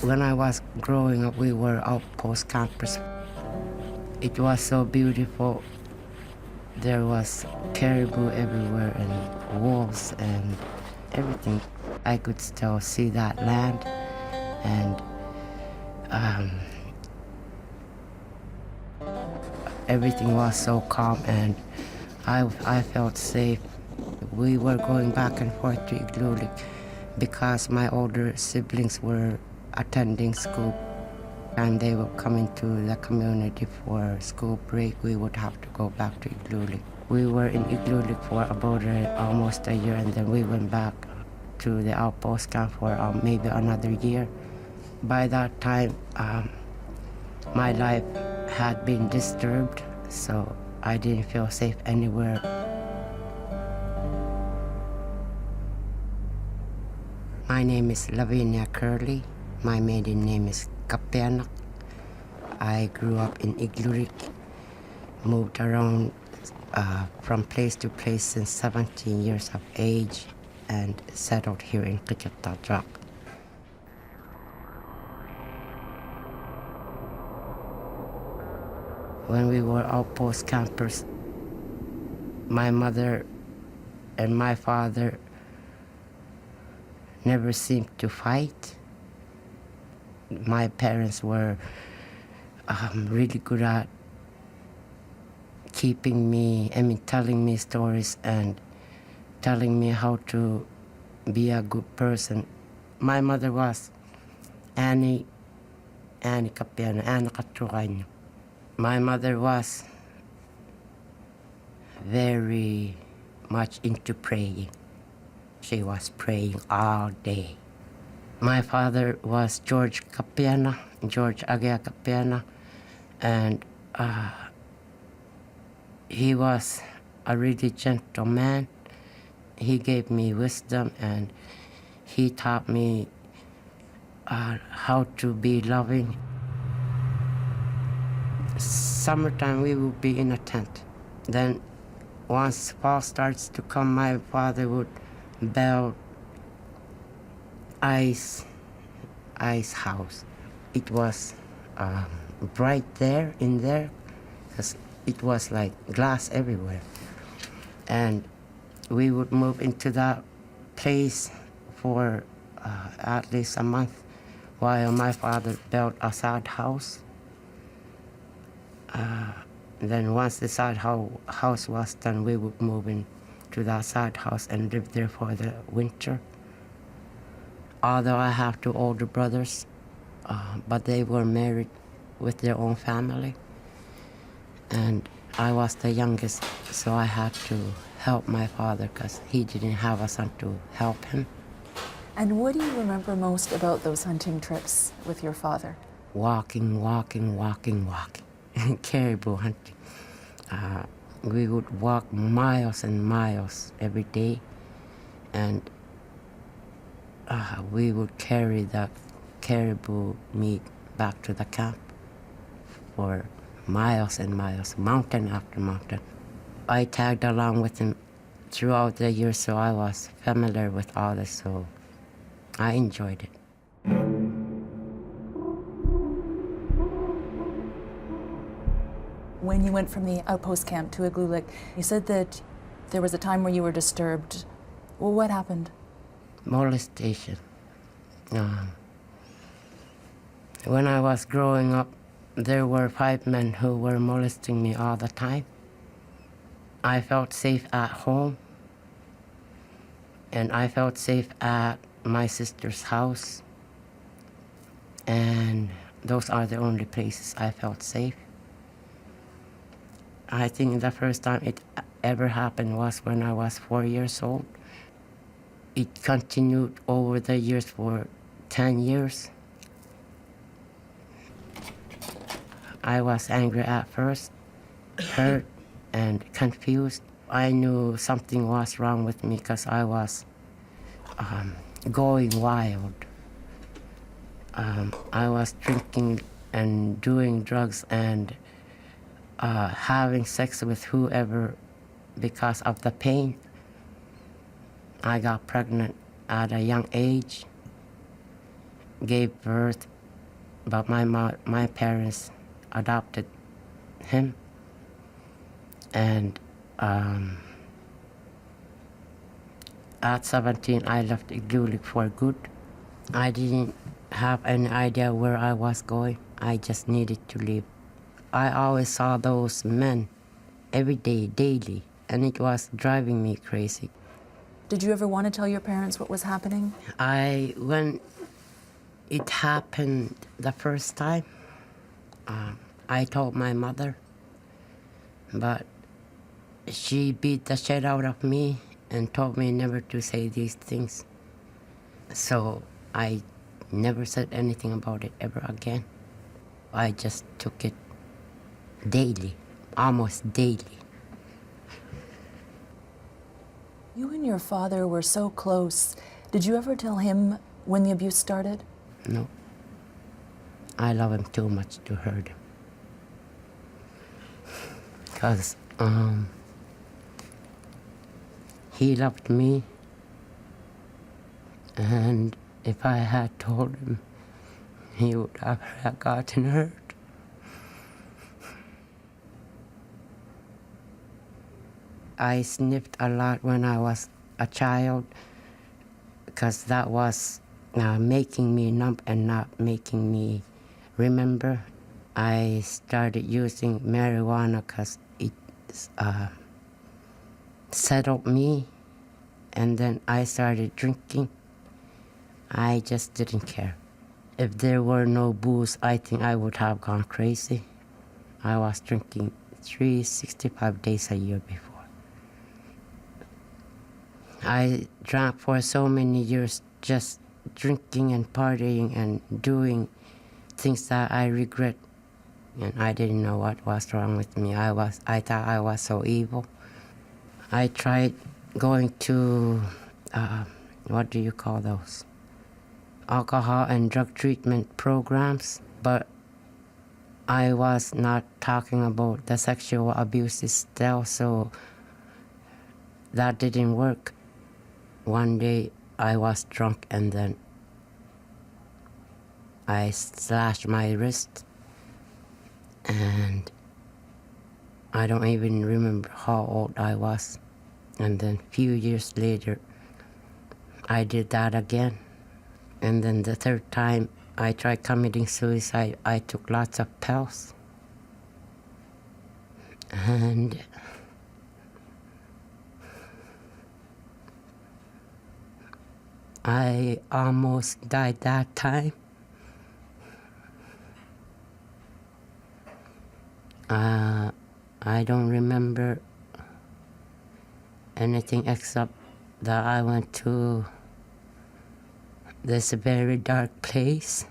When I was growing up, we were outpost campers. It was so beautiful. There was caribou everywhere and wolves and everything. I could still see that land, and everything was so calm, and I felt safe. We were going back and forth to Igloolik because my older siblings were attending school, and they were coming to the community for school break. We would have to go back to Igloolik. We were in Igloolik for about almost a year, and then we went back to the outpost camp for maybe another year. By that time, my life had been disturbed, so I didn't feel safe anywhere. My name is Lavinia Curley. My maiden name is Kapianak. I grew up in Igloolik, moved around from place to place since 17 years of age, and settled here in Qikiqtarjuaq. When we were outpost campers, my mother and my father never seemed to fight. My parents were really good at telling me stories and telling me how to be a good person. My mother was Annie Kapiana, Anna Katruqaño. My mother was very much into praying. She was praying all day. My father was George Agea Kapiana, and he was a really gentle man. He gave me wisdom, and he taught me how to be loving. Summertime, we would be in a tent. Then once fall starts to come, my father would build ice house. It was bright in there, because it was like glass everywhere. And we would move into that place for at least a month while my father built a sod house. Then once the sod house was done, we would move into that sod house and live there for the winter. Although I have two older brothers, but they were married with their own family. And I was the youngest, so I had to help my father because he didn't have a son to help him. And what do you remember most about those hunting trips with your father? Walking. Caribou hunting. We would walk miles and miles every day, and we would carry the caribou meat back to the camp for miles and miles, mountain after mountain. I tagged along with him throughout the year, so I was familiar with all this, so I enjoyed it. When you went from the outpost camp to Igloolik, you said that there was a time where you were disturbed. Well, what happened? Molestation. When I was growing up, there were 5 men who were molesting me all the time. I felt safe at home, and I felt safe at my sister's house, and those are the only places I felt safe. I think the first time it ever happened was when I was 4 years old. It continued over the years for 10 years. I was angry at first, hurt, and confused. I knew something was wrong with me because I was going wild. I was drinking and doing drugs and having sex with whoever because of the pain. I got pregnant at a young age, gave birth, but my parents adopted him. And at 17, I left Igloolik for good. I didn't have any idea where I was going. I just needed to live. I always saw those men every day, daily, and it was driving me crazy. Did you ever want to tell your parents what was happening? When it happened the first time, I told my mother, but she beat the shit out of me and told me never to say these things. So I never said anything about it ever again. I just took it daily, almost daily. You and your father were so close. Did you ever tell him when the abuse started? No. I love him too much to hurt him. Because he loved me, and if I had told him, he would have gotten hurt. I sniffed a lot when I was a child because that was making me numb and not making me remember. I started using marijuana because it settled me, and then I started drinking. I just didn't care. If there were no booze, I think I would have gone crazy. I was drinking 365 days a year before. I drank for so many years, just drinking and partying and doing things that I regret. And I didn't know what was wrong with me. I thought I was so evil. I tried going to, what do you call those? Alcohol and drug treatment programs, but I was not talking about the sexual abuse still, so that didn't work. One day I was drunk and then I slashed my wrist, and I don't even remember how old I was. And then a few years later, I did that again. And then the third time I tried committing suicide, I took lots of pills. And I almost died that time. I don't remember anything except that I went to this very dark place.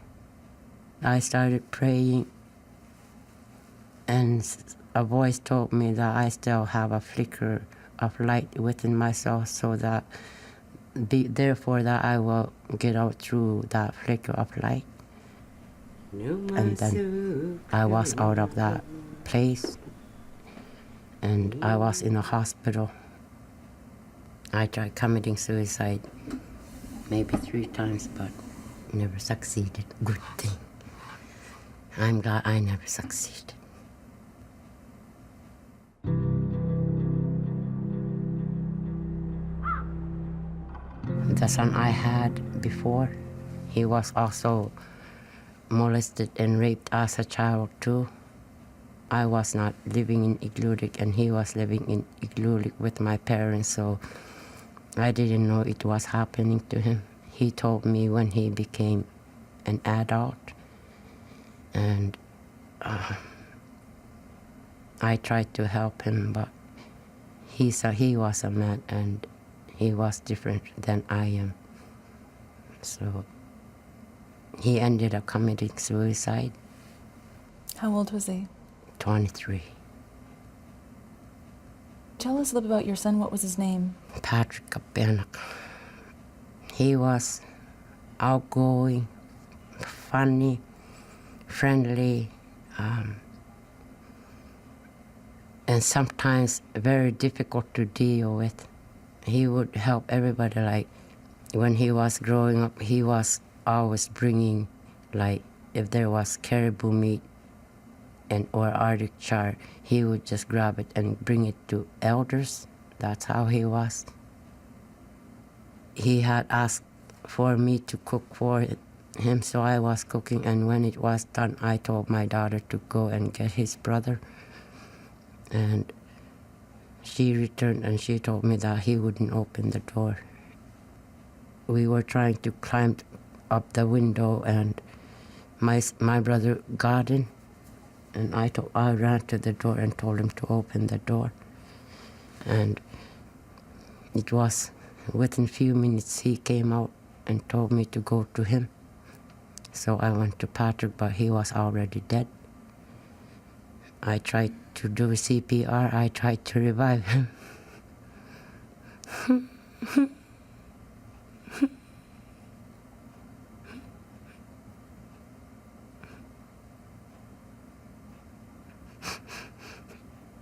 I started praying, and a voice told me that I still have a flicker of light within myself, so that therefore that I will get out through that flicker of light. And then I was out of that place, and I was in a hospital. I tried committing suicide maybe 3 times, but never succeeded. Good thing. I'm glad I never succeeded. The son I had before, he was also molested and raped as a child too. I was not living in Igloolik, and he was living in Igloolik with my parents, so I didn't know it was happening to him. He told me when he became an adult, and I tried to help him, but he was a man, and he was different than I am. So he ended up committing suicide. How old was he? 23. Tell us a little about your son. What was his name? Patrick Kapenak. He was outgoing, funny, friendly, and sometimes very difficult to deal with. He would help everybody. Like when he was growing up, he was always bringing, like, if there was caribou meat or Arctic char, he would just grab it and bring it to elders. That's how he was. He had asked for me to cook for him, so I was cooking, and when it was done, I told my daughter to go and get his brother. And she returned and she told me that he wouldn't open the door. We were trying to climb up the window, and my brother got in, and I ran to the door and told him to open the door. And it was within a few minutes he came out and told me to go to him. So I went to Patrick, but he was already dead. I tried to do CPR. I tried to revive him.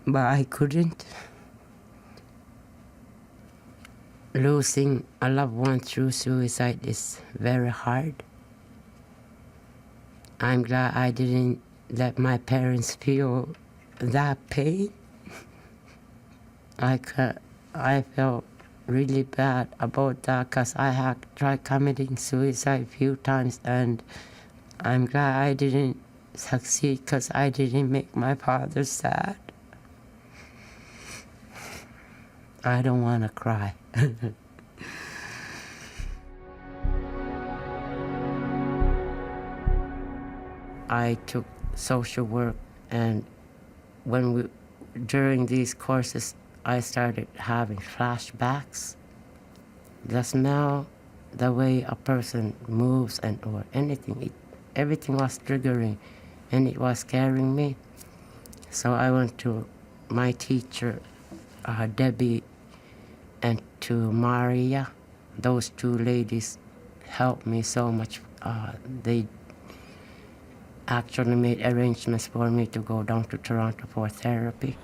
But I couldn't. Losing a loved one through suicide is very hard. I'm glad I didn't let my parents feel that pain. I felt really bad about that because I had tried committing suicide a few times, and I'm glad I didn't succeed because I didn't make my father sad. I don't want to cry. I took social work, and during these courses, I started having flashbacks. The smell, the way a person moves, or anything, everything was triggering, and it was scaring me. So I went to my teacher, Debbie, and to Maria. Those two ladies helped me so much. They actually made arrangements for me to go down to Toronto for therapy.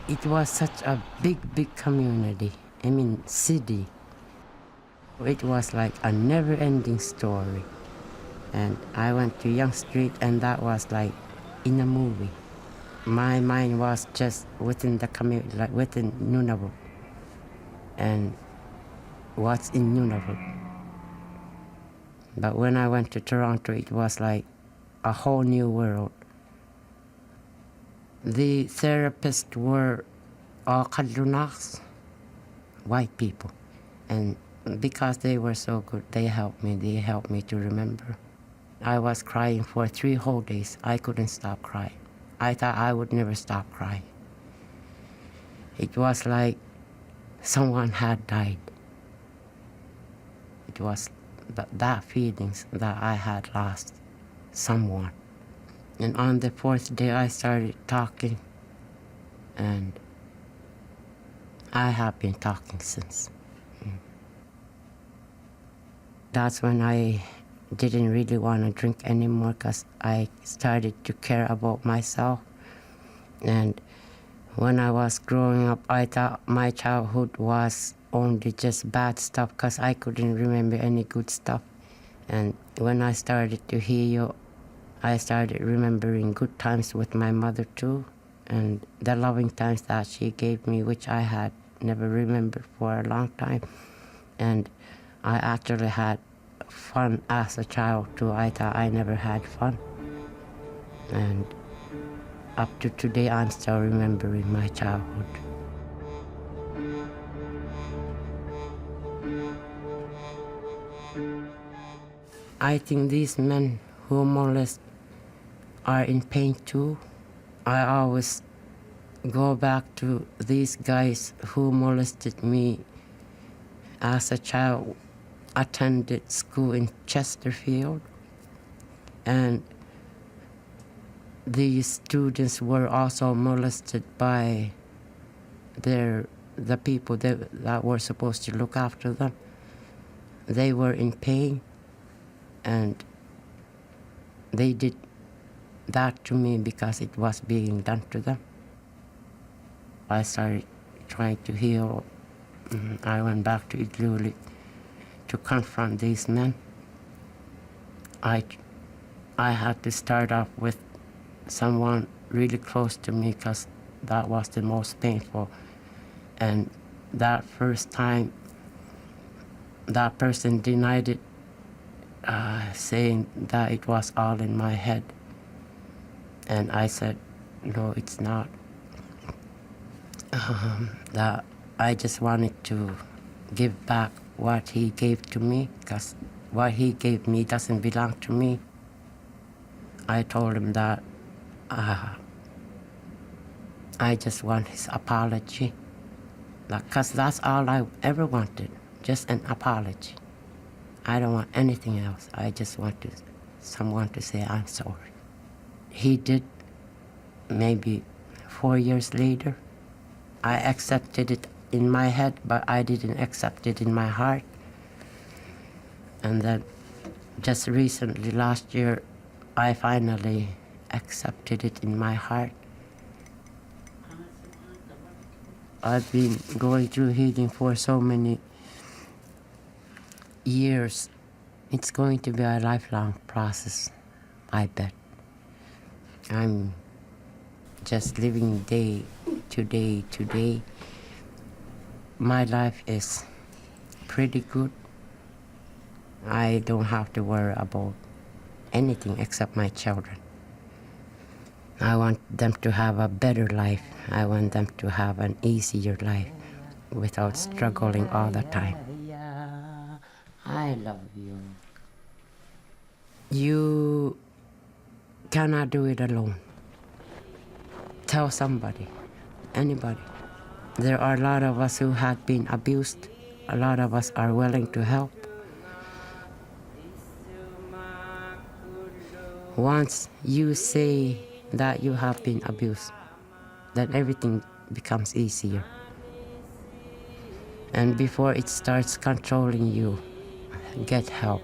It was such a big community, city. It was like a never-ending story. And I went to Yonge Street, and that was like in a movie. My mind was just within the community, like within Nunavut, and what's in Nunavut. But when I went to Toronto, it was like a whole new world. The therapists were all Kadlunaks, white people. And because they were so good, they helped me to remember. I was crying for 3 whole days. I couldn't stop crying. I thought I would never stop crying. It was like someone had died. It was that feelings that I had lost someone. And on the 4th day, I started talking, and I have been talking since. That's when I didn't really want to drink anymore, because I started to care about myself. And when I was growing up, I thought my childhood was only just bad stuff, because I couldn't remember any good stuff. And when I started to heal, I started remembering good times with my mother too, and the loving times that she gave me, which I had never remembered for a long time. And I actually had fun as a child too. I thought I never had fun. And up to today, I'm still remembering my childhood. I think these men who molest are in pain too. I always go back to these guys who molested me as a child. Attended school in Chesterfield, and these students were also molested by the people that were supposed to look after them. They were in pain, and they did that to me because it was being done to them. I started trying to heal. I went back to Igloolik to confront these men, I had to start off with someone really close to me because that was the most painful. And that first time, that person denied it, saying that it was all in my head. And I said, no, it's not. That I just wanted to give back what he gave to me, because what he gave me doesn't belong to me. I told him that I just want his apology, because that's all I ever wanted, just an apology. I don't want anything else. I just want someone to say I'm sorry. He did. Maybe 4 years later, I accepted it in my head, but I didn't accept it in my heart. And then just recently, last year, I finally accepted it in my heart. I've been going through healing for so many years. It's going to be a lifelong process, I bet. I'm just living day to day to day. My life is pretty good. I don't have to worry about anything except my children. I want them to have a better life. I want them to have an easier life without struggling all the time. I love you. You cannot do it alone. Tell somebody, anybody. There are a lot of us who have been abused. A lot of us are willing to help. Once you say that you have been abused, then everything becomes easier. And before it starts controlling you, get help.